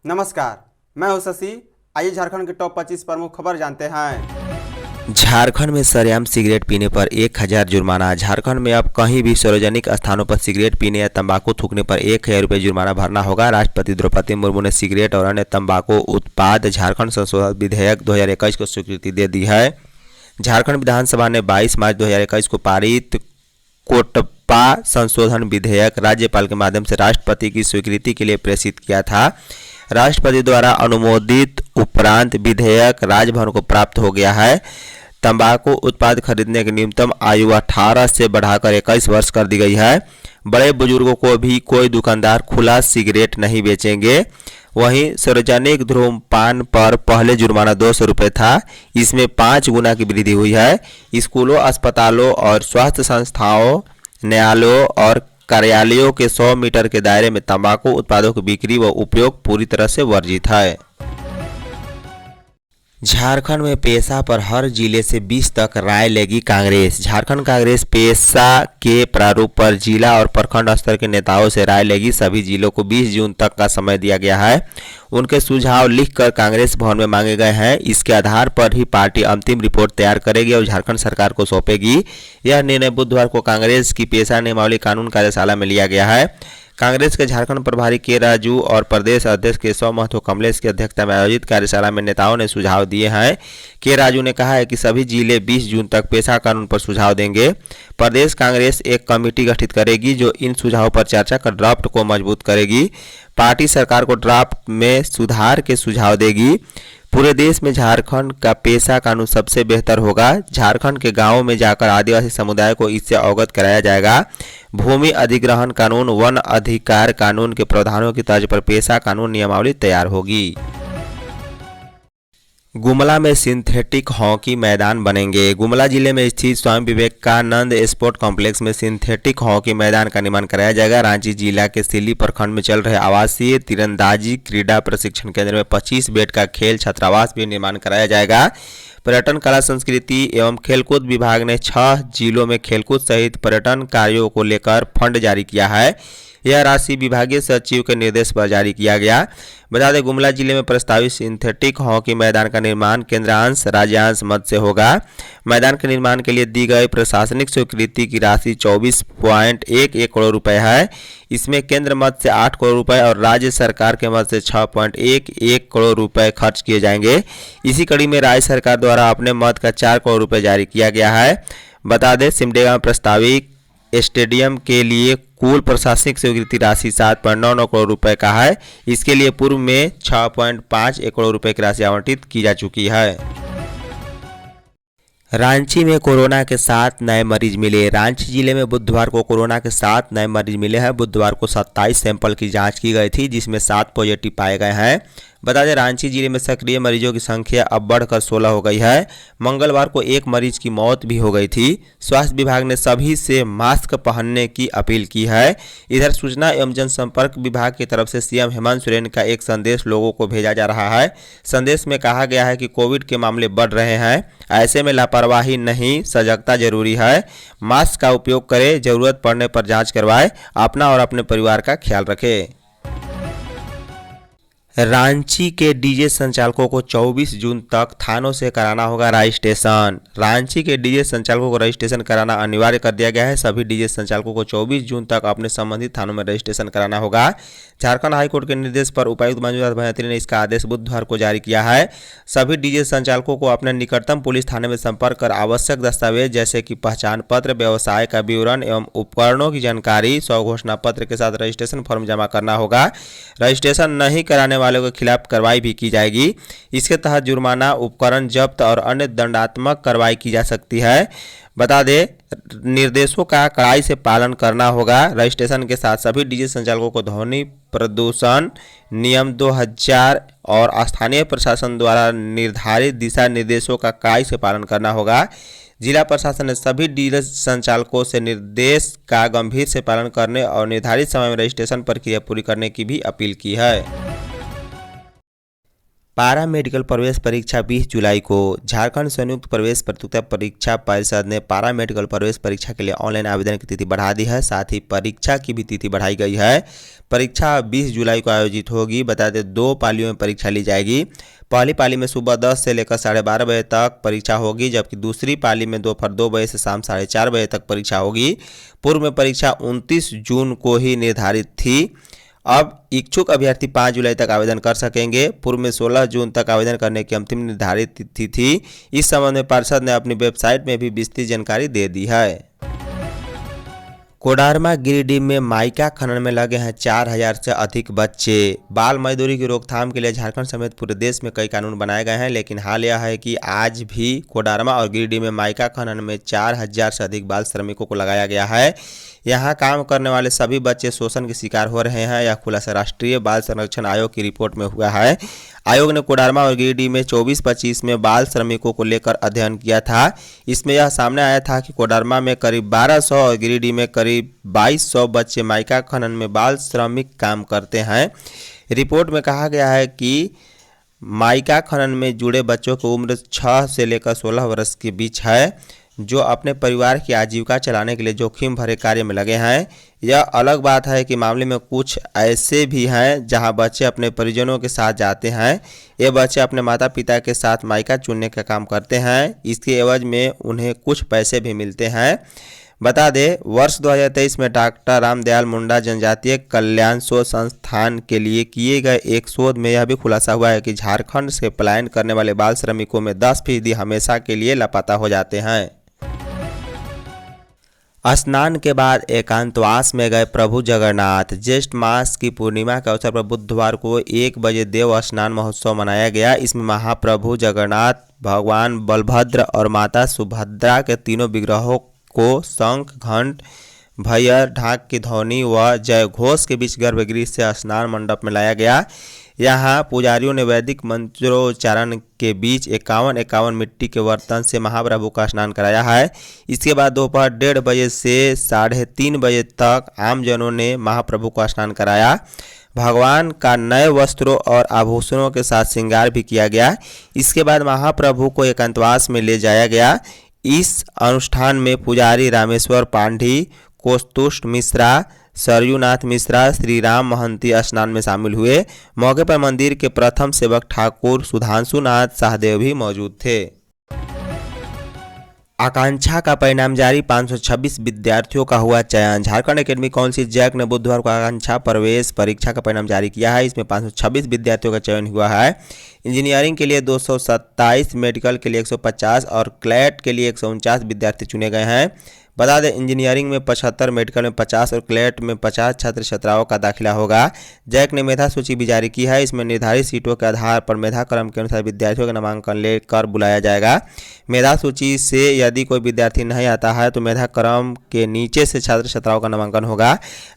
नमस्कार, मैं हूं शशि। आइए झारखंड के टॉप 25 प्रमुख खबर जानते हैं। झारखंड में सरेआम सिगरेट पीने पर 1000 जुर्माना। झारखंड में अब कहीं भी सार्वजनिक स्थानों पर सिगरेट पीने या तंबाकू थूकने पर 1000 रुपये जुर्माना भरना होगा। राष्ट्रपति द्रौपदी मुर्मू ने सिगरेट और अन्य तंबाकू उत्पाद झारखंड संशोधन विधेयक 2021 को स्वीकृति दे दी है। झारखंड विधानसभा ने 22 मार्च 2021 को पारित कोटपा संशोधन विधेयक राज्यपाल के माध्यम से राष्ट्रपति की स्वीकृति के लिए प्रेषित किया था। राष्ट्रपति द्वारा अनुमोदित उपरांत विधेयक राजभवन को प्राप्त हो गया है। तंबाकू उत्पाद खरीदने की न्यूनतम आयु 18 से बढ़ाकर 21 वर्ष कर दी गई है। बड़े बुजुर्गों को भी कोई दुकानदार खुला सिगरेट नहीं बेचेंगे। वहीं सार्वजनिक धूम्रपान पर पहले जुर्माना 200 रुपये था, इसमें 5 गुना की वृद्धि हुई है। स्कूलों, अस्पतालों और स्वास्थ्य संस्थाओं, न्यायालयों और कार्यालयों के 100 मीटर के दायरे में तंबाकू उत्पादों की बिक्री व उपयोग पूरी तरह से वर्जित है। झारखंड में पेशा पर हर जिले से 20 तक राय लेगी कांग्रेस। झारखंड कांग्रेस पेशा के प्रारूप पर जिला और प्रखंड स्तर के नेताओं से राय लेगी। सभी जिलों को 20 जून तक का समय दिया गया है। उनके सुझाव लिखकर कांग्रेस भवन में मांगे गए हैं। इसके आधार पर ही पार्टी अंतिम रिपोर्ट तैयार करेगी और झारखंड सरकार को सौंपेगी। यह निर्णय बुधवार को कांग्रेस की पेशा नियमावली कानून कार्यशाला में लिया गया है। कांग्रेस के झारखंड प्रभारी के राजू और प्रदेश अध्यक्ष केशव महतो कमलेश की अध्यक्षता में आयोजित कार्यशाला में नेताओं ने सुझाव दिए हैं। के राजू ने कहा है कि सभी जिले 20 जून तक पेशा कानून पर सुझाव देंगे। प्रदेश कांग्रेस एक कमेटी गठित करेगी जो इन सुझावों पर चर्चा कर ड्राफ्ट को मजबूत करेगी। पार्टी सरकार को ड्राफ्ट में सुधार के सुझाव देगी। पूरे देश में झारखंड का पेशा कानून सबसे बेहतर होगा। झारखंड के गांवों में जाकर आदिवासी समुदाय को इससे अवगत कराया जाएगा। भूमि अधिग्रहण कानून, वन अधिकार कानून के प्रावधानों की तर्ज पर पेशा कानून नियमावली तैयार होगी। गुमला में सिंथेटिक हॉकी मैदान बनेंगे। गुमला जिले में स्थित स्वामी विवेकानंद स्पोर्ट कॉम्प्लेक्स में सिंथेटिक हॉकी मैदान का निर्माण कराया जाएगा। रांची जिला के सिल्ली प्रखंड में चल रहे आवासीय तीरंदाजी क्रीड़ा प्रशिक्षण केंद्र में 25 बेड का खेल छात्रावास भी निर्माण कराया जाएगा। पर्यटन, कला, संस्कृति एवं खेलकूद विभाग ने 6 जिलों में खेलकूद सहित पर्यटन कार्यों को लेकर फंड जारी किया है। यह राशि विभागीय सचिव के निर्देश पर जारी किया गया। बता दें, गुमला जिले में प्रस्तावित सिंथेटिक हॉकी मैदान का निर्माण केंद्रांश राज्यांश मद से होगा। मैदान के निर्माण के लिए दी गई प्रशासनिक स्वीकृति की राशि 24.11 करोड़ रुपए है। इसमें केंद्र मद से 8 करोड़ रुपए और राज्य सरकार के मद से 6.11 करोड़ रुपए खर्च किए जाएंगे। इसी कड़ी में राज्य सरकार द्वारा अपने मद का 4 करोड़ रुपए जारी किया गया है। बता दें, सिमडेगा में प्रस्तावित स्टेडियम के लिए कुल प्रशासनिक स्वीकृति राशि 7.99 करोड़ रुपए का है। इसके लिए पूर्व में 6.51 करोड़ रुपए की राशि आवंटित की जा चुकी है। रांची में कोरोना के 7 नए मरीज मिले। रांची जिले में बुधवार को कोरोना के 7 नए मरीज मिले हैं। बुधवार को 27 सैंपल की जांच की गई थी, जिसमें 7 पॉजिटिव पाए गए हैं। बता दें, रांची जिले में सक्रिय मरीजों की संख्या अब बढ़कर 16 हो गई है। मंगलवार को एक मरीज की मौत भी हो गई थी। स्वास्थ्य विभाग ने सभी से मास्क पहनने की अपील की है। इधर सूचना एवं जनसंपर्क विभाग की तरफ से सीएम हेमंत सोरेन का एक संदेश लोगों को भेजा जा रहा है। संदेश में कहा गया है कि कोविड के मामले बढ़ रहे हैं, ऐसे में लापरवाही नहीं, सजगता जरूरी है। मास्क का उपयोग करें, जरूरत पड़ने पर जांच करवाएं, अपना और अपने परिवार का ख्याल रखें। रांची के डीजे संचालकों को 24 जून तक थानों से कराना होगा रजिस्ट्रेशन। रांची के डीजे संचालकों को रजिस्ट्रेशन कराना अनिवार्य कर दिया गया है। सभी डीजे संचालकों को 24 जून तक अपने संबंधित थानों में रजिस्ट्रेशन कराना होगा। झारखंड हाईकोर्ट के निर्देश पर उपायुक्त मंजूनाथ भंडारी ने इसका आदेश बुधवार को जारी किया है। सभी डीजे संचालकों को अपने निकटतम पुलिस थाने में संपर्क कर आवश्यक दस्तावेज जैसे कि पहचान पत्र, व्यवसाय का विवरण एवं उपकरणों की जानकारी, स्वघोषणा पत्र के साथ रजिस्ट्रेशन फॉर्म जमा करना होगा। रजिस्ट्रेशन नहीं कराने वालों के खिलाफ कार्रवाई भी की जाएगी। इसके तहत जुर्माना, उपकरण जब्त और अन्य दंडात्मक कार्रवाई की जा सकती है। बता दें, निर्देशों का कड़ाई से पालन करना होगा। रजिस्ट्रेशन के साथ सभी डीजे संचालकों को ध्वनि प्रदूषण नियम 2000 और स्थानीय प्रशासन द्वारा निर्धारित दिशा निर्देशों का कड़ाई से पालन करना होगा। जिला प्रशासन ने सभी डीजे संचालकों से निर्देश का गंभीर से पालन करने और निर्धारित समय में रजिस्ट्रेशन प्रक्रिया पूरी करने की भी अपील की है। पारा मेडिकल प्रवेश परीक्षा 20 जुलाई को। झारखंड संयुक्त प्रवेश प्रतियोगिता परीक्षा परिषद ने पारा मेडिकल प्रवेश परीक्षा के लिए ऑनलाइन आवेदन की तिथि बढ़ा दी है। साथ ही परीक्षा की भी तिथि बढ़ाई गई है। परीक्षा 20 जुलाई को आयोजित होगी। बता दें 2 पालियों में परीक्षा ली जाएगी। पहली पाली में सुबह 10 से लेकर 12:30 बजे तक परीक्षा होगी, जबकि दूसरी पाली में दोपहर 2 बजे से शाम 4:30 बजे तक परीक्षा होगी। पूर्व में परीक्षा 29 जून को ही निर्धारित थी। अब इच्छुक अभ्यर्थी 5 जुलाई तक आवेदन कर सकेंगे। पूर्व में 16 जून तक आवेदन करने की अंतिम निर्धारित तिथि थी। इस संबंध में परिषद ने अपनी वेबसाइट में भी विस्तृत जानकारी दे दी है। कोडरमा गिरिडीह में माइका खनन में लगे हैं 4000 से अधिक बच्चे। बाल मजदूरी की रोकथाम के लिए झारखंड समेत पूरे देश में कई कानून बनाए गए हैं, लेकिन हाल यह है कि आज भी कोडरमा और गिरिडीह में माइका खनन में 4000 से अधिक बाल श्रमिकों को लगाया गया है। यहाँ काम करने वाले सभी बच्चे शोषण के शिकार हो रहे हैं। यह खुलासा राष्ट्रीय बाल संरक्षण आयोग की रिपोर्ट में हुआ है। आयोग ने कोडरमा और गिरिडीह में 24-25 में बाल श्रमिकों को लेकर अध्ययन किया था। इसमें यह सामने आया था कि कोडरमा में करीब 1200 और गिरिडीह में करीब 2200 बच्चे माइका खनन में बाल श्रमिक काम करते हैं। रिपोर्ट में कहा गया है कि माइका खनन में जुड़े बच्चों की उम्र 6 से लेकर 16 वर्ष के बीच है, जो अपने परिवार की आजीविका चलाने के लिए जोखिम भरे कार्य में लगे हैं। यह अलग बात है कि मामले में कुछ ऐसे भी हैं जहां बच्चे अपने परिजनों के साथ जाते हैं। ये बच्चे अपने माता पिता के साथ माइका चुनने का काम करते हैं। इसके एवज में उन्हें कुछ पैसे भी मिलते हैं। बता दें, वर्ष 2023 में डॉक्टर रामदयाल मुंडा जनजातीय कल्याण शोध संस्थान के लिए किए गए एक शोध में यह भी खुलासा हुआ है कि झारखंड से पलायन करने वाले बाल श्रमिकों में 10% हमेशा के लिए लापता हो जाते हैं। स्नान के बाद एकांतवास में गए प्रभु जगन्नाथ। ज्येष्ठ मास की पूर्णिमा के अवसर पर बुधवार को 1 बजे देव स्नान महोत्सव मनाया गया। इसमें महाप्रभु जगन्नाथ, भगवान बलभद्र और माता सुभद्रा के तीनों विग्रहों को शंख, घंट, भैयर, ढाक की ध्वनि व जय घोष के बीच गर्भगृह से स्नान मंडप में लाया गया। यहाँ पुजारियों ने वैदिक मंत्रोच्चारण के बीच 51 मिट्टी के बर्तन से महाप्रभु का स्नान कराया है। इसके बाद दोपहर 1:30 बजे से 3:30 बजे तक आमजनों ने महाप्रभु का स्नान कराया। भगवान का नए वस्त्रों और आभूषणों के साथ श्रृंगार भी किया गया। इसके बाद महाप्रभु को एकांतवास में ले जाया गया। इस अनुष्ठान में पुजारी रामेश्वर पांडी, कौस्तुष्ट मिश्रा, सरयूनाथ मिश्रा, श्री राम महंती स्नान में शामिल हुए। मौके पर मंदिर के प्रथम सेवक ठाकुर सुधांशुनाथ शाहदेव भी मौजूद थे। आकांक्षा का परिणाम जारी, 526 विद्यार्थियों का हुआ चयन। झारखंड एकेडमिक काउंसिल जैक ने बुधवार को आकांक्षा प्रवेश परीक्षा का परिणाम जारी किया है। इसमें 526 विद्यार्थियों का चयन हुआ है। इंजीनियरिंग के लिए 227, मेडिकल के लिए 150 और क्लैट के लिए 149 विद्यार्थी चुने गए हैं। बता दें, इंजीनियरिंग में 75, मेडिकल में 50 और क्लैट में 50 छात्र छात्राओं का दाखिला होगा। जैक ने मेधा सूची भी जारी की है। इसमें निर्धारित सीटों के आधार पर मेधा क्रम के अनुसार विद्यार्थियों का नामांकन लेकर बुलाया जाएगा। मेधा सूची से यदि कोई विद्यार्थी नहीं आता है तो मेधा क्रम के नीचे से छात्र छात्राओं का नामांकन होगा।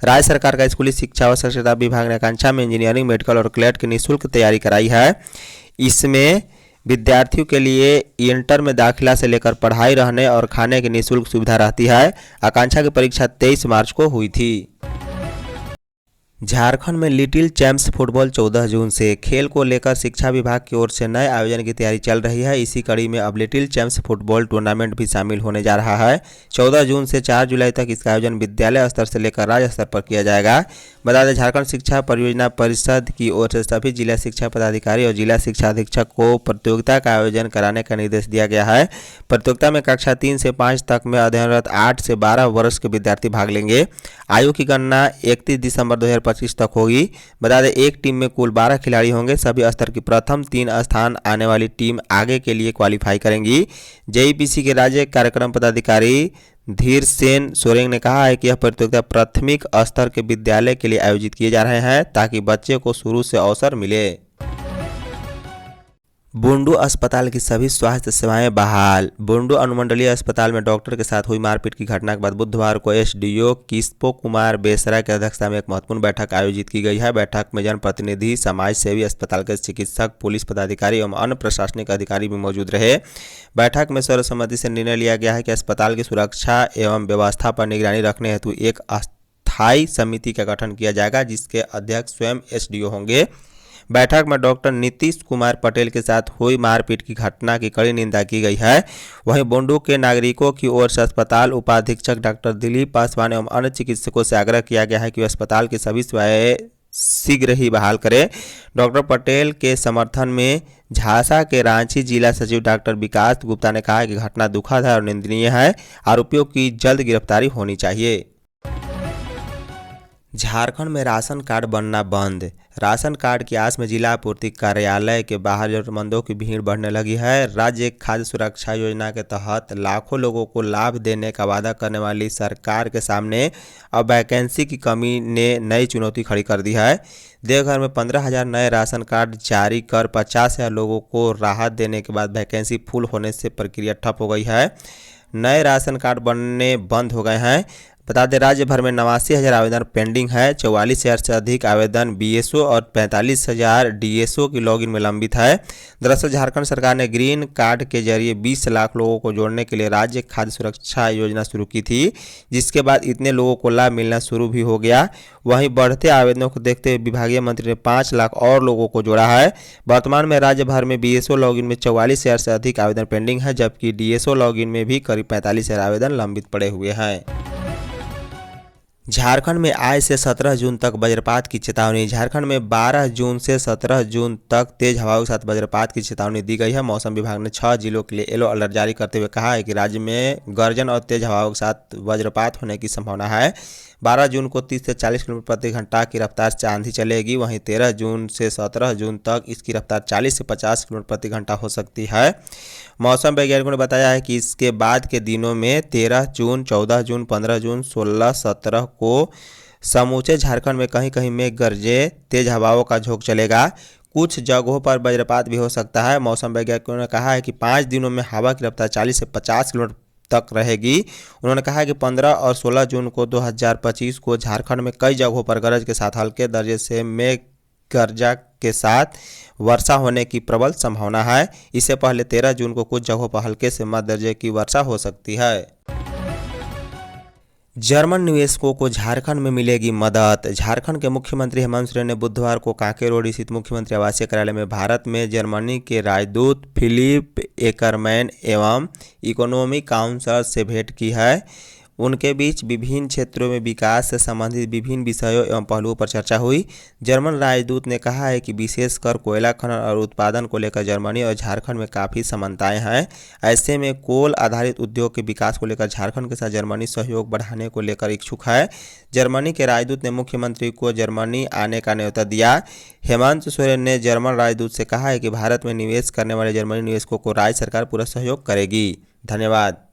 राज्य सरकार का स्कूली शिक्षा व साक्षरता विभाग ने आकांक्षा में इंजीनियरिंग, मेडिकल और क्लैट की निःशुल्क तैयारी कराई है। इसमें विद्यार्थियों के लिए इंटर में दाखिला से लेकर पढ़ाई, रहने और खाने की निःशुल्क सुविधा रहती है। आकांक्षा की परीक्षा 23 मार्च को हुई थी। झारखंड में लिटिल चैंप्स फुटबॉल 14 जून से। खेल को लेकर शिक्षा विभाग की ओर से नए आयोजन की तैयारी चल रही है। इसी कड़ी में अब लिटिल चैंप्स फुटबॉल टूर्नामेंट भी शामिल होने जा रहा है। 14 जून से 4 जुलाई तक इसका आयोजन विद्यालय स्तर से लेकर राज्य स्तर पर किया जाएगा। बता दें, झारखंड शिक्षा परियोजना परिषद की ओर से सभी जिला शिक्षा पदाधिकारी और जिला शिक्षा अधीक्षक को प्रतियोगिता का आयोजन कराने का निर्देश दिया गया है। प्रतियोगिता में कक्षा 3 से 5 तक में अध्ययनरत 8 से 12 वर्ष के विद्यार्थी भाग लेंगे। आयु की गणना 31 दिसंबर 2025 तक होगी। बता दें, एक टीम में कुल 12 खिलाड़ी होंगे। सभी स्तर की प्रथम 3 स्थान आने वाली टीम आगे के लिए क्वालिफाई करेंगी। जेईपीसी के राज्य कार्यक्रम पदाधिकारी धीर सेन सोरेंग ने कहा है कि यह प्रतियोगिता प्राथमिक स्तर के विद्यालय के लिए आयोजित किए जा रहे हैं ताकि बच्चे को शुरू से अवसर मिले। बुंडू अस्पताल की सभी स्वास्थ्य सेवाएं बहाल। बुंडू अनुमंडलीय अस्पताल में डॉक्टर के साथ हुई मारपीट की घटना के बाद बुधवार को एसडीओ किस्पो कुमार बेसरा की अध्यक्षता में एक महत्वपूर्ण बैठक आयोजित की गई है। बैठक में जनप्रतिनिधि, समाज सेवी, अस्पताल के चिकित्सक, पुलिस पदाधिकारी एवं अन्य प्रशासनिक अधिकारी भी मौजूद रहे। बैठक में सर्वसम्मति से निर्णय लिया गया है कि अस्पताल की सुरक्षा एवं व्यवस्था पर निगरानी रखने हेतु एक अस्थायी समिति का गठन किया जाएगा, जिसके अध्यक्ष स्वयं एसडीओ होंगे। बैठक में डॉक्टर नीतीश कुमार पटेल के साथ हुई मारपीट की घटना की कड़ी निंदा की गई है। वहीं बुंडू के नागरिकों की ओर से अस्पताल उपाधीक्षक डॉक्टर दिलीप पासवान एवं अन्य चिकित्सकों से आग्रह किया गया है कि वे अस्पताल की सभी सेवाएं शीघ्र ही बहाल करें। डॉक्टर पटेल के समर्थन में झांसा के रांची जिला सचिव डॉक्टर विकास गुप्ता ने कहा कि घटना दुखद है और निंदनीय है। आरोपियों की जल्द गिरफ्तारी होनी चाहिए। झारखंड में राशन कार्ड बनना बंद। राशन कार्ड की आस में जिला आपूर्ति कार्यालय के बाहर जरूरतमंदों की भीड़ बढ़ने लगी है। राज्य खाद्य सुरक्षा योजना के तहत लाखों लोगों को लाभ देने का वादा करने वाली सरकार के सामने अब वैकेंसी की कमी ने नई चुनौती खड़ी कर दी है। देवघर में 15,000 नए राशन कार्ड जारी कर 50,000 लोगों को राहत देने के बाद वैकेंसी फुल होने से प्रक्रिया ठप हो गई है। नए राशन कार्ड बनने बंद हो गए हैं। बता दें, राज्य भर में 89,000 आवेदन पेंडिंग है। 44,000 से अधिक आवेदन बीएसओ और 45,000 डीएसओ की लॉगिन में लंबित है। दरअसल झारखंड सरकार ने ग्रीन कार्ड के जरिए 20 लाख लोगों को जोड़ने के लिए राज्य खाद्य सुरक्षा योजना शुरू की थी, जिसके बाद इतने लोगों को लाभ मिलना शुरू भी हो गया। वहीं बढ़ते आवेदनों को देखते हुए विभागीय मंत्री ने 5 लाख और लोगों को जोड़ा है। वर्तमान में राज्य भर में बीएसओ लॉगिन में 44,000 से अधिक आवेदन पेंडिंग है, जबकि डीएसओ लॉगिन में भी करीब 45,000 आवेदन लंबित पड़े हुए हैं। झारखंड में आज से 17 जून तक वज्रपात की चेतावनी। झारखंड में 12 जून से 17 जून तक तेज हवाओं के साथ वज्रपात की चेतावनी दी गई है। मौसम विभाग ने 6 जिलों के लिए येलो अलर्ट जारी करते हुए कहा है कि राज्य में गर्जन और तेज हवाओं के साथ वज्रपात होने की संभावना है। 12 जून को 30 से 40 किलोमीटर प्रति घंटा की रफ्तार से आंधी चलेगी। वहीं 13 जून से 17 जून तक इसकी रफ्तार 40 से 50 किलोमीटर प्रति घंटा हो सकती है। मौसम वैज्ञानिकों ने बताया है कि इसके बाद के दिनों में 13 जून, 14 जून, 15 जून, 16, 17 को समूचे झारखंड में कहीं कहीं में गरजे तेज हवाओं का झोंका चलेगा। कुछ जगहों पर वज्रपात भी हो सकता है। मौसम वैज्ञानिकों ने कहा है कि 5 दिनों में हवा की रफ्तार 40 से 50 किलोमीटर तक रहेगी। उन्होंने कहा कि 15 और 16 जून को 2025 को झारखंड में कई जगहों पर गरज के साथ हल्के दर्जे से मेघ गर्जा के साथ वर्षा होने की प्रबल संभावना है। इससे पहले 13 जून को कुछ जगहों पर हल्के से मध्य दर्जे की वर्षा हो सकती है। जर्मन निवेशकों को झारखंड में मिलेगी मदद। झारखंड के मुख्यमंत्री हेमंत सोरेन ने बुधवार को कांके रोड स्थित मुख्यमंत्री आवासीय कार्यालय में भारत में जर्मनी के राजदूत फिलिप एकरमैन एवं इकोनॉमिक काउंसिल से भेंट की है। उनके बीच विभिन्न क्षेत्रों में विकास से संबंधित विभिन्न विषयों एवं पहलुओं पर चर्चा हुई। जर्मन राजदूत ने कहा है कि विशेषकर कोयला खनन और उत्पादन को लेकर जर्मनी और झारखंड में काफ़ी समानताएं हैं। ऐसे में कोल आधारित उद्योग के विकास को लेकर झारखंड के साथ जर्मनी सहयोग बढ़ाने को लेकर इच्छुक है। जर्मनी के राजदूत ने मुख्यमंत्री को जर्मनी आने का न्योता दिया। हेमंत सोरेन ने जर्मन राजदूत से कहा है कि भारत में निवेश करने वाले जर्मनी निवेशकों को राज्य सरकार पूरा सहयोग करेगी। धन्यवाद।